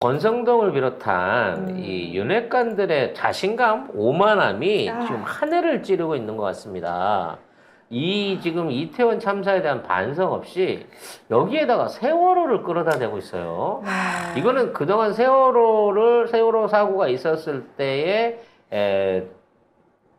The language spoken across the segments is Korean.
권성동을 비롯한 이 윤핵관들의 자신감, 오만함이 지금 하늘을 찌르고 있는 것 같습니다. 이 지금 이태원 참사에 대한 반성 없이 여기에다가 세월호를 끌어다 대고 있어요. 이거는 그동안 세월호 사고가 있었을 때에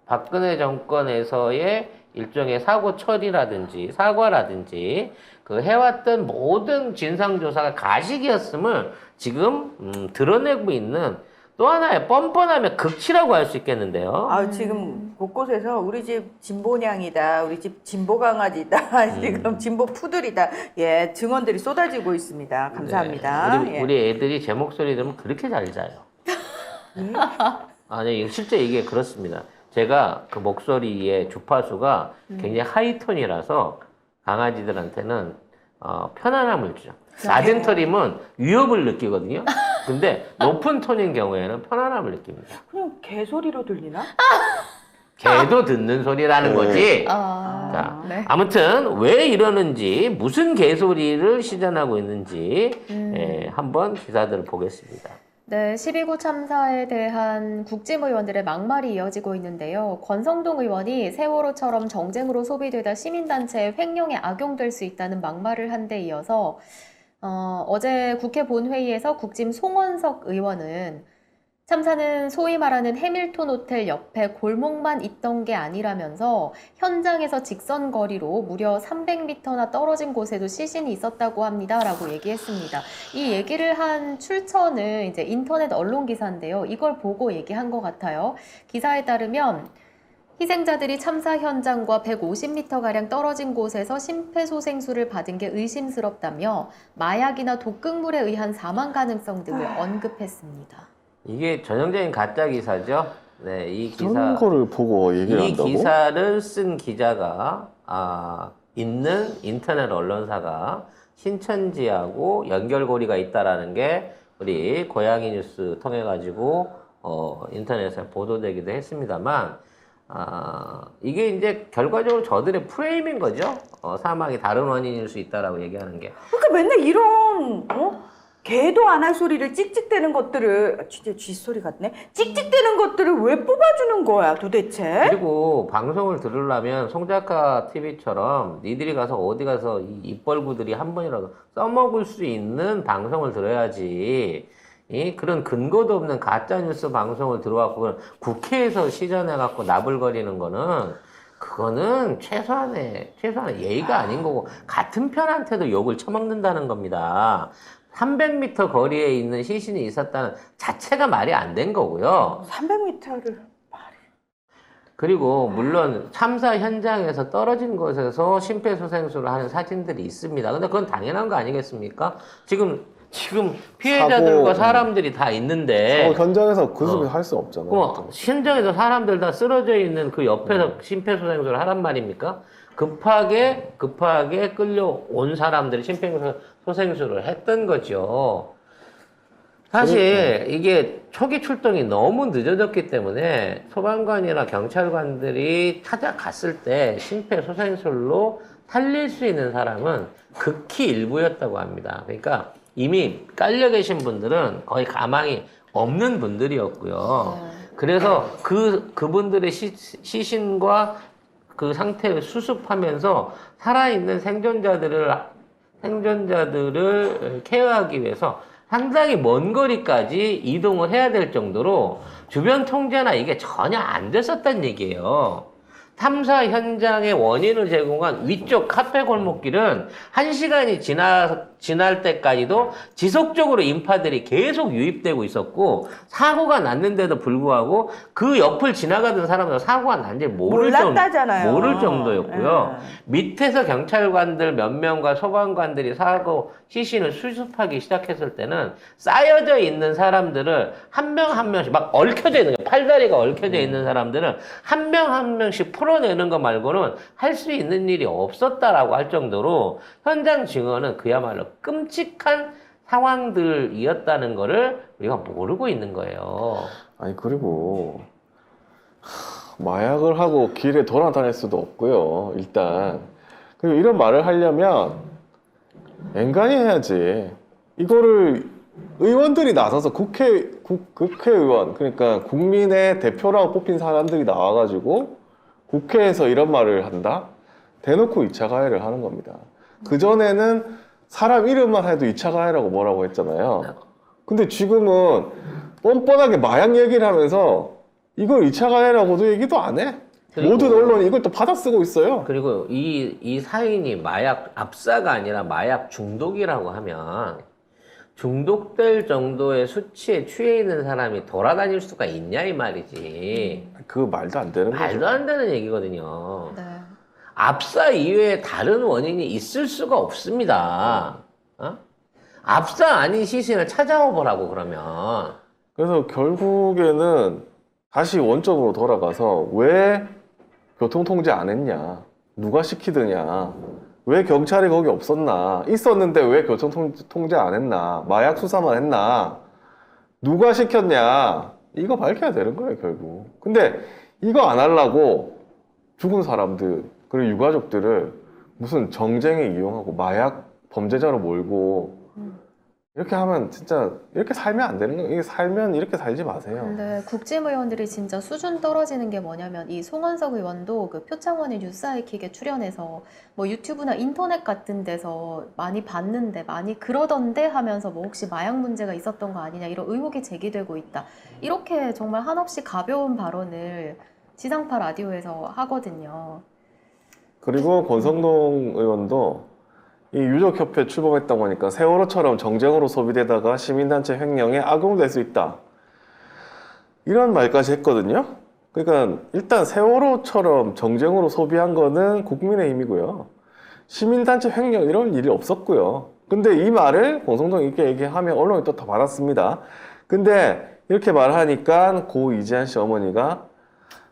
박근혜 정권에서의 일종의 사고 처리라든지 사과라든지 그 해왔던 모든 진상조사가 가식이었음을 지금 드러내고 있는 또 하나의 뻔뻔함의 극치라고 할 수 있겠는데요. 지금 곳곳에서 우리 집 진보냥이다, 우리 집 진보 강아지다, 지금 진보 푸들이다, 예, 증언들이 쏟아지고 있습니다. 감사합니다. 네, 예. 우리 애들이 제 목소리 들으면 그렇게 잘 자요. 아니, 실제 이게 그렇습니다. 제가 그 목소리의 주파수가 굉장히 하이톤이라서 강아지들한테는 편안함을 주죠. 낮은 톤이면 위협을 느끼거든요. 근데 높은 톤인 경우에는 편안함을 느낍니다. 그냥 개소리로 들리나? 개도 듣는 소리라는 거지. 자, 네. 아무튼 왜 이러는지 무슨 개소리를 시전하고 있는지 한번 기사들을 보겠습니다. 네, 12구 참사에 대한 국짐 의원들의 막말이 이어지고 있는데요. 권성동 의원이 세월호처럼 정쟁으로 소비되다 시민단체의 횡령에 악용될 수 있다는 막말을 한 데 이어서 어제 국회 본회의에서 국짐 송원석 의원은 참사는 소위 말하는 해밀턴 호텔 옆에 골목만 있던 게 아니라면서 현장에서 직선 거리로 무려 300m나 떨어진 곳에도 시신이 있었다고 합니다라고 얘기했습니다. 이 얘기를 한 출처는 이제 인터넷 언론 기사인데요. 이걸 보고 얘기한 것 같아요. 기사에 따르면 희생자들이 참사 현장과 150m가량 떨어진 곳에서 심폐소생술을 받은 게 의심스럽다며 마약이나 독극물에 의한 사망 가능성 등을 언급했습니다. 이게 전형적인 가짜 기사죠. 네, 이 그런 거를 보고 얘기를 이 한다고? 기사를 쓴 기자가 있는 인터넷 언론사가 신천지하고 연결고리가 있다라는 게 우리 고양이 뉴스 통해 가지고 인터넷에 보도되기도 했습니다만 이게 이제 결과적으로 저들의 프레임인 거죠. 사망이 다른 원인일 수 있다라고 얘기하는 게. 그러니까 맨날 이런 개도 안 할 소리를 찍찍대는 것들을 진짜 쥐소리 같네. 찍찍대는 것들을 왜 뽑아주는 거야 도대체? 그리고 방송을 들으려면 송작가 TV처럼 니들이 가서 어디 가서 이 입벌구들이 한 번이라도 써먹을 수 있는 방송을 들어야지. 그런 근거도 없는 가짜뉴스 방송을 들어왔고 국회에서 시전해갖고 나불거리는 거는 그거는 최소한의 예의가 아닌 거고 같은 편한테도 욕을 처먹는다는 겁니다. 300m 거리에 있는 시신이 있었다는 자체가 말이 안 된 거고요. 300m를 그리고 물론 참사 현장에서 떨어진 곳에서 심폐소생술을 하는 사진들이 있습니다. 근데 그건 당연한 거 아니겠습니까? 지금 피해자들과 사람들이 다 있는데 현장에서 그 소리 할 수 없잖아요. 현장에서 사람들 다 쓰러져 있는 그 옆에서 심폐소생술을 하란 말입니까? 급하게 끌려온 사람들이 심폐소생술을 했던 거죠. 사실 이게 초기 출동이 너무 늦어졌기 때문에 소방관이나 경찰관들이 찾아갔을 때 심폐소생술로 살릴 수 있는 사람은 극히 일부였다고 합니다. 그러니까 이미 깔려 계신 분들은 거의 가망이 없는 분들이었고요. 그래서 그분들의 시신과 그 상태를 수습하면서 살아있는 생존자들을 케어하기 위해서 상당히 먼 거리까지 이동을 해야 될 정도로 주변 통제나 이게 전혀 안 됐었단 얘기예요. 탐사 현장의 원인을 제공한 위쪽 카페 골목길은 1시간이 지날 때까지도 지속적으로 인파들이 계속 유입되고 있었고 사고가 났는데도 불구하고 그 옆을 지나가던 사람들 사고가 난지 모를 정도였고요. 밑에서 경찰관들 몇 명과 소방관들이 시신을 수습하기 시작했을 때는 쌓여져 있는 사람들을 한 명 한 명씩 막 얽혀져 있는 거예요. 팔다리가 얽혀져 있는 사람들은 한 명 한 명씩 풀어내는 것 말고는 할 수 있는 일이 없었다라고 할 정도로 현장 증언은 그야말로 끔찍한 상황들이었다는 거를 우리가 모르고 있는 거예요. 아니 그리고 마약을 하고 길에 돌아다닐 수도 없고요. 일단 그리고 이런 말을 하려면 앵간히 해야지. 이거를 의원들이 나서서 국회의원, 그러니까 국민의 대표라고 뽑힌 사람들이 나와가지고 국회에서 이런 말을 한다? 대놓고 2차 가해를 하는 겁니다. 그전에는 사람 이름만 해도 2차 가해라고 뭐라고 했잖아요. 근데 지금은 뻔뻔하게 마약 얘기를 하면서 이걸 2차 가해라고도 얘기도 안 해. 그리고- 모든 언론이 이걸 또 받아쓰고 있어요. 그리고 이 사인이 마약 압사가 아니라 마약 중독이라고 하면 중독될 정도의 수치에 취해 있는 사람이 돌아다닐 수가 있냐 이 말이지. 그 말도 안 되는 거죠. 말도 안 되는 얘기거든요. 네. 압사 이외에 다른 원인이 있을 수가 없습니다. 어? 압사 아닌 시신을 찾아와 보라고 그러면. 그래서 결국에는 다시 원점으로 돌아가서 왜 교통통제 안 했냐? 누가 시키느냐? 왜 경찰이 거기 없었나? 있었는데 왜 교통통제 안 했나? 마약 수사만 했나? 누가 시켰냐? 이거 밝혀야 되는 거예요, 결국. 근데 이거 안 하려고 죽은 사람들, 그리고 유가족들을 무슨 정쟁에 이용하고 마약 범죄자로 몰고 이렇게 하면 진짜 이렇게 살면 안 되는 거예요. 이게 살면 이렇게 살지 마세요. 근데 국짐 의원들이 진짜 수준 떨어지는 게 뭐냐면 이 송원석 의원도 그 표창원의 뉴스하이킥에 출연해서 뭐 유튜브나 인터넷 같은 데서 많이 봤는데 많이 그러던데 하면서 뭐 혹시 마약 문제가 있었던 거 아니냐 이런 의혹이 제기되고 있다. 이렇게 정말 한없이 가벼운 발언을 지상파 라디오에서 하거든요. 그리고 권성동 의원도 이 유족협회 출범했다고 하니까 세월호처럼 정쟁으로 소비되다가 시민단체 횡령에 악용될 수 있다. 이런 말까지 했거든요. 그러니까 일단 세월호처럼 정쟁으로 소비한 거는 국민의힘이고요. 시민단체 횡령 이런 일이 없었고요. 근데 이 말을 권성동이 이렇게 얘기하면 언론이 또 다 받았습니다. 근데 이렇게 말하니까 고 이지한 씨 어머니가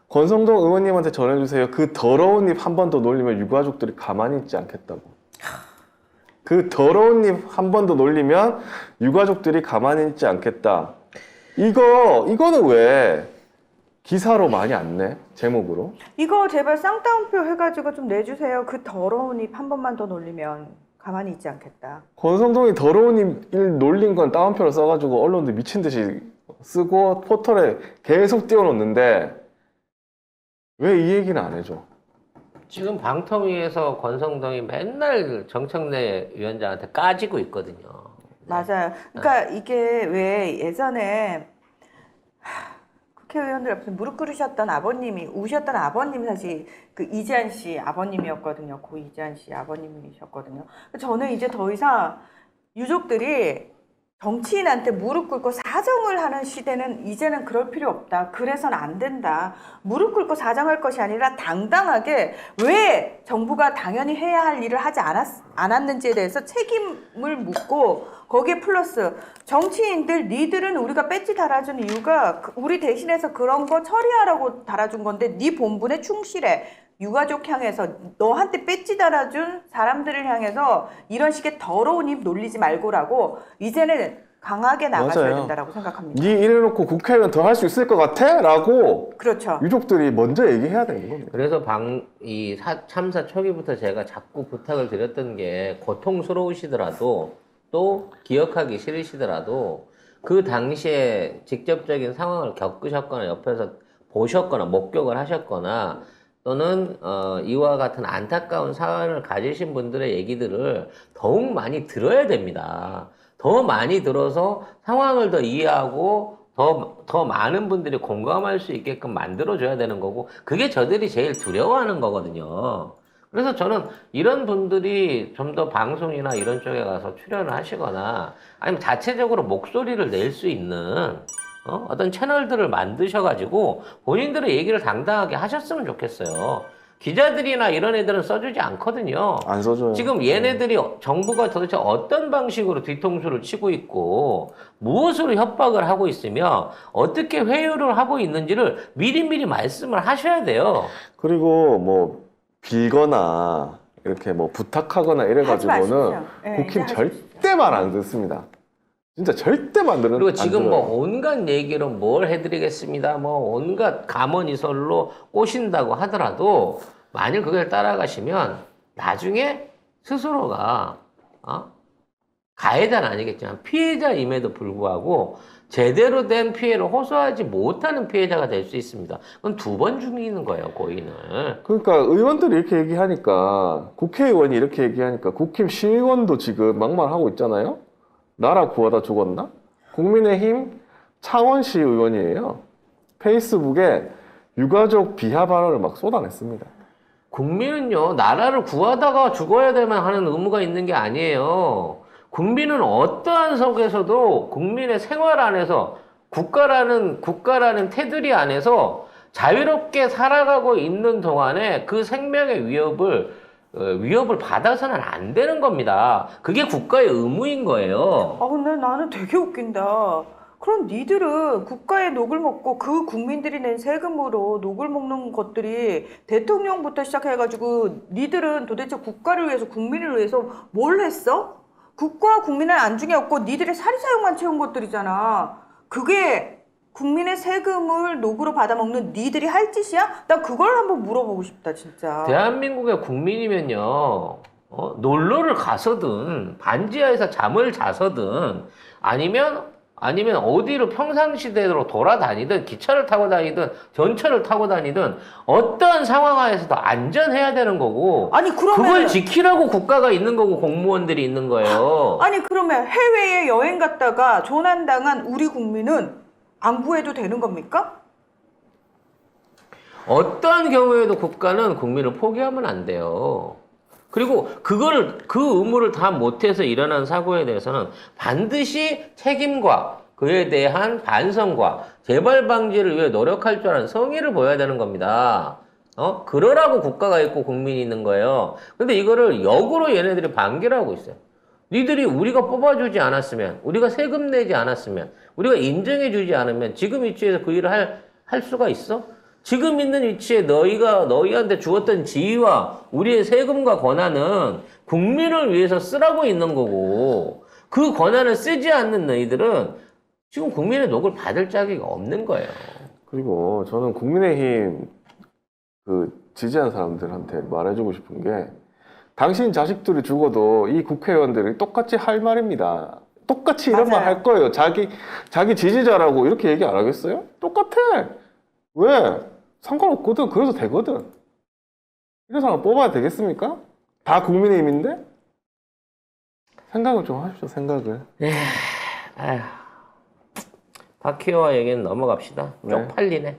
권성동 의원님한테 전해주세요. 그 더러운 입 한 번 더 놀리면 유가족들이 가만히 있지 않겠다고. 그 더러운 입 한 번 더 놀리면 유가족들이 가만히 있지 않겠다. 이거는 왜 기사로 많이 안 내? 제목으로? 이거 제발 쌍따옴표 해가지고 좀 내주세요. 그 더러운 입 한 번만 더 놀리면 가만히 있지 않겠다. 권성동이 더러운 입을 놀린 건 따옴표를 써가지고 언론들 미친 듯이 쓰고 포털에 계속 띄워놓는데 왜 이 얘기는 안 해줘? 지금 방통위에서 권성동이 맨날 정청래 위원장한테 까지고 있거든요. 맞아요. 그러니까 이게 왜 예전에 국회의원들 앞에서 무릎 꿇으셨던 아버님이 우셨던 아버님이 사실 그 이지한 씨 아버님이었거든요. 고 이지한 씨 아버님이셨거든요. 저는 이제 더 이상 유족들이 정치인한테 무릎 꿇고 사정을 하는 시대는 이제는 그럴 필요 없다. 그래서는 안 된다. 무릎 꿇고 사정할 것이 아니라 당당하게 왜 정부가 당연히 해야 할 일을 하지 않았는지에 대해서 책임을 묻고 거기에 플러스 정치인들 니들은 우리가 배지 달아준 이유가 우리 대신해서 그런 거 처리하라고 달아준 건데 네 본분에 충실해. 유가족 향해서 너한테 배지 달아준 사람들을 향해서 이런 식의 더러운 입 놀리지 말고라고 이제는 강하게 나가셔야 맞아요. 된다라고 생각합니다. 네 이래놓고 국회의원 더 할 수 있을 것 같아? 라고 그렇죠. 유족들이 먼저 얘기해야 되는 겁니다. 그래서 참사 초기부터 제가 자꾸 부탁을 드렸던 게 고통스러우시더라도 또 기억하기 싫으시더라도 그 당시에 직접적인 상황을 겪으셨거나 옆에서 보셨거나 목격을 하셨거나 또는 이와 같은 안타까운 사연을 가지신 분들의 얘기들을 더욱 많이 들어야 됩니다. 더 많이 들어서 상황을 더 이해하고 더 많은 분들이 공감할 수 있게끔 만들어줘야 되는 거고 그게 저들이 제일 두려워하는 거거든요. 그래서 저는 이런 분들이 좀 더 방송이나 이런 쪽에 가서 출연을 하시거나 아니면 자체적으로 목소리를 낼 수 있는 어떤 채널들을 만드셔가지고 본인들의 얘기를 당당하게 하셨으면 좋겠어요. 기자들이나 이런 애들은 써주지 않거든요. 안 써줘요. 지금 얘네들이 정부가 도대체 어떤 방식으로 뒤통수를 치고 있고 무엇으로 협박을 하고 있으며 어떻게 회유를 하고 있는지를 미리미리 말씀을 하셔야 돼요. 그리고 뭐 빌거나 이렇게 뭐 부탁하거나 이래가지고는 마십시오. 네, 이제 국힘 하십시오. 절대 말 안 듣습니다. 진짜 절대 만드는 그리고 지금 뭐 온갖 얘기로 뭘 해드리겠습니다. 뭐 온갖 감언이설로 꼬신다고 하더라도 만일 그걸 따라가시면 나중에 스스로가 가해자는 아니겠지만 피해자임에도 불구하고 제대로 된 피해를 호소하지 못하는 피해자가 될 수 있습니다. 그건 2번 죽이는 거예요, 고인을. 그러니까 의원들이 이렇게 얘기하니까 국회의원이 이렇게 얘기하니까 국힘 시의원도 지금 막말하고 있잖아요. 나라 구하다 죽었나? 국민의힘 창원시 의원이에요. 페이스북에 유가족 비하 발언을 막 쏟아냈습니다. 국민은요, 나라를 구하다가 죽어야 되만 하는 의무가 있는 게 아니에요. 국민은 어떠한 속에서도 국민의 생활 안에서 국가라는 테두리 안에서 자유롭게 살아가고 있는 동안에 그 생명의 위협을 받아서는 안 되는 겁니다. 그게 국가의 의무인 거예요. 아, 근데 나는 되게 웃긴다. 그럼 니들은 국가의 녹을 먹고 그 국민들이 낸 세금으로 녹을 먹는 것들이 대통령부터 시작해가지고 니들은 도대체 국가를 위해서 국민을 위해서 뭘 했어? 국가와 국민의 안중에 없고 니들의 사리사욕만 채운 것들이잖아. 그게 국민의 세금을 녹으로 받아먹는 니들이 할 짓이야? 나 그걸 한번 물어보고 싶다 진짜. 대한민국의 국민이면요, 놀러를 가서든 반지하에서 잠을 자서든 아니면 어디로 평상시대로 돌아다니든 기차를 타고 다니든 전철을 타고 다니든 어떠한 상황 하에서도 안전해야 되는 거고, 아니 그러면 그걸 지키라고 국가가 있는 거고 공무원들이 있는 거예요. 아니 그러면 해외에 여행 갔다가 조난당한 우리 국민은 안 구해도 되는 겁니까? 어떠한 경우에도 국가는 국민을 포기하면 안 돼요. 그리고 그 의무를 다 못해서 일어난 사고에 대해서는 반드시 책임과 그에 대한 반성과 재발 방지를 위해 노력할 줄 아는 성의를 보여야 되는 겁니다. 그러라고 국가가 있고 국민이 있는 거예요. 근데 이거를 역으로 얘네들이 반기를 하고 있어요. 니들이 우리가 뽑아주지 않았으면, 우리가 세금 내지 않았으면, 우리가 인정해주지 않으면 지금 위치에서 그 일을 할 수가 있어? 지금 있는 위치에 너희한테 주었던 지위와 우리의 세금과 권한은 국민을 위해서 쓰라고 있는 거고, 그 권한을 쓰지 않는 너희들은 지금 국민의 녹을 받을 자격이 없는 거예요. 그리고 저는 국민의힘 지지한 사람들한테 말해주고 싶은 게, 당신 자식들이 죽어도 이 국회의원들이 똑같이 할 말입니다. 똑같이 이런 말 맞아요. 할 거예요. 자기 지지자라고 이렇게 얘기 안 하겠어요? 똑같아. 왜? 상관없거든. 그래도 되거든. 이런 사람 뽑아야 되겠습니까? 다 국민의힘인데? 생각을 좀 하십시오. 생각을. 아휴, 박희호와 얘기는 넘어갑시다. 네. 쪽팔리네.